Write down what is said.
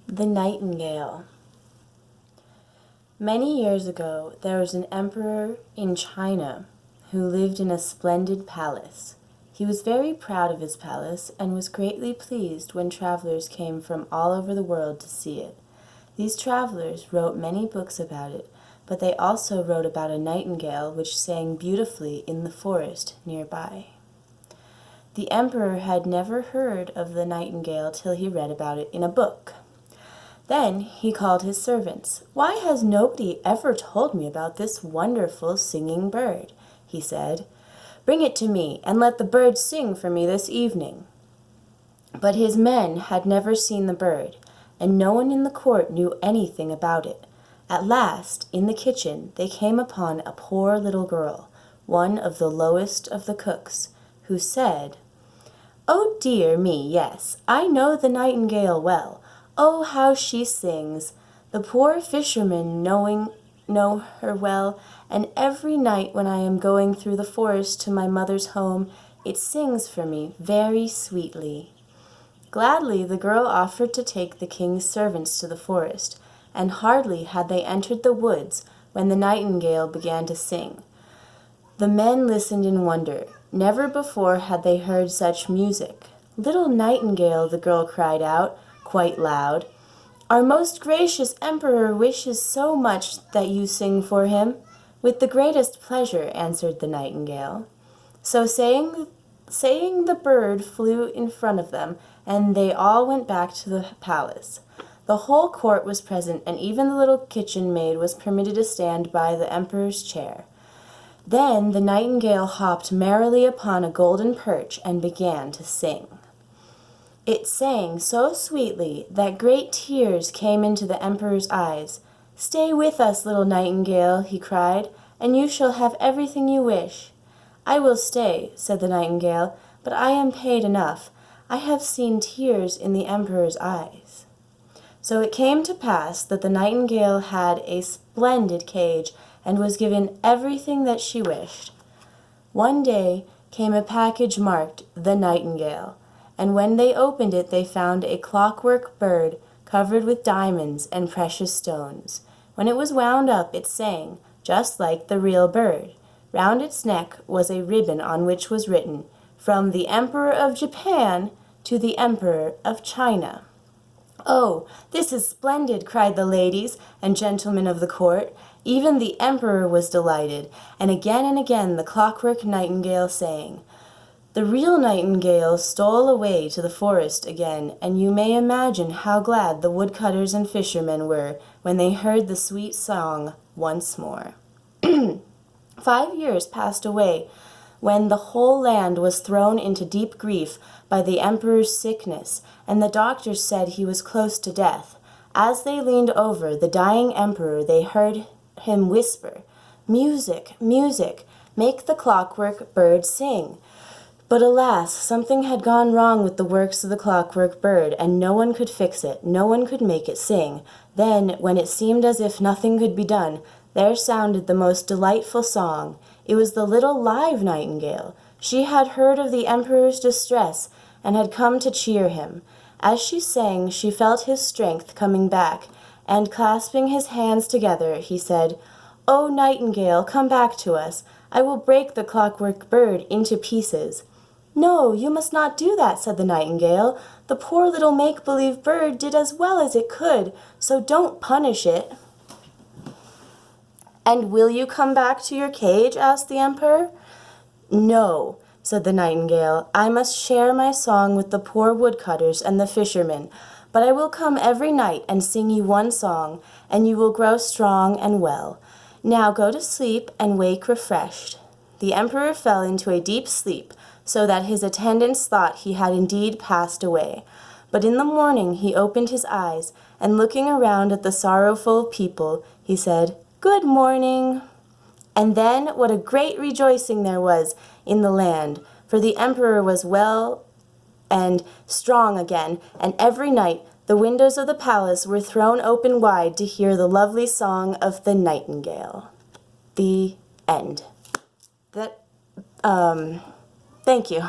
The Nightingale. Many years ago, there was an emperor in China who lived in a splendid palace. He was very proud of his palace and was greatly pleased when travelers came from all over the world to see it. These travelers wrote many books about it, but they also wrote about a nightingale which sang beautifully in the forest nearby. The emperor had never heard of the nightingale till he read about it in a book. Then he called his servants. "Why has nobody ever told me about this wonderful singing bird?" he said. "Bring it to me, and let the bird sing for me this evening." But his men had never seen the bird, and no one in the court knew anything about it. At last, in the kitchen, they came upon a poor little girl, one of the lowest of the cooks, who said, "Oh dear me, yes, I know the nightingale well. Oh, how she sings! The poor fishermen know her well, and every night when I am going through the forest to my mother's home, it sings for me very sweetly." Gladly the girl offered to take the king's servants to the forest, and hardly had they entered the woods when the nightingale began to sing. The men listened in wonder. Never before had they heard such music. "Little nightingale," the girl cried out, quite loud, "our most gracious emperor wishes so much that you sing for him." "With the greatest pleasure," answered the nightingale. So saying, the bird flew in front of them, and they all went back to the palace. The whole court was present, and even the little kitchen maid was permitted to stand by the emperor's chair. Then the nightingale hopped merrily upon a golden perch and began to sing. It sang so sweetly that great tears came into the emperor's eyes. "Stay with us, little nightingale," he cried, "and you shall have everything you wish." "I will stay," said the nightingale, "but I am paid enough. I have seen tears in the emperor's eyes." So it came to pass that the nightingale had a splendid cage and was given everything that she wished. One day came a package marked "The Nightingale," and when they opened it they found a clockwork bird covered with diamonds and precious stones. When it was wound up it sang, just like the real bird. Round its neck was a ribbon on which was written, "From the Emperor of Japan to the Emperor of China." "Oh, this is splendid!" cried the ladies and gentlemen of the court. Even the emperor was delighted, and again the clockwork nightingale sang. The real nightingale stole away to the forest again, and you may imagine how glad the woodcutters and fishermen were when they heard the sweet song once more. 5 years passed away, when the whole land was thrown into deep grief by the emperor's sickness, and the doctors said he was close to death. As they leaned over the dying emperor, they heard him whisper, "Music, music, make the clockwork bird sing." But alas, something had gone wrong with the works of the clockwork bird, and no one could fix it, no one could make it sing. Then, when it seemed as if nothing could be done, there sounded the most delightful song. It was the little live nightingale. She had heard of the emperor's distress and had come to cheer him. As she sang, she felt his strength coming back, and clasping his hands together, he said, "Oh, nightingale, come back to us. I will break the clockwork bird into pieces." "No, you must not do that," said the nightingale. "The poor little make-believe bird did as well as it could, so don't punish it." "And will you come back to your cage?" asked the emperor. "No," said the nightingale. "I must share my song with the poor woodcutters and the fishermen, but I will come every night and sing you one song, and you will grow strong and well. Now go to sleep and wake refreshed." The emperor fell into a deep sleep, so that his attendants thought he had indeed passed away. But in the morning he opened his eyes, and looking around at the sorrowful people, he said, "Good morning." And then what a great rejoicing there was in the land, for the emperor was well and strong again, and every night the windows of the palace were thrown open wide to hear the lovely song of the nightingale. The end. Thank you.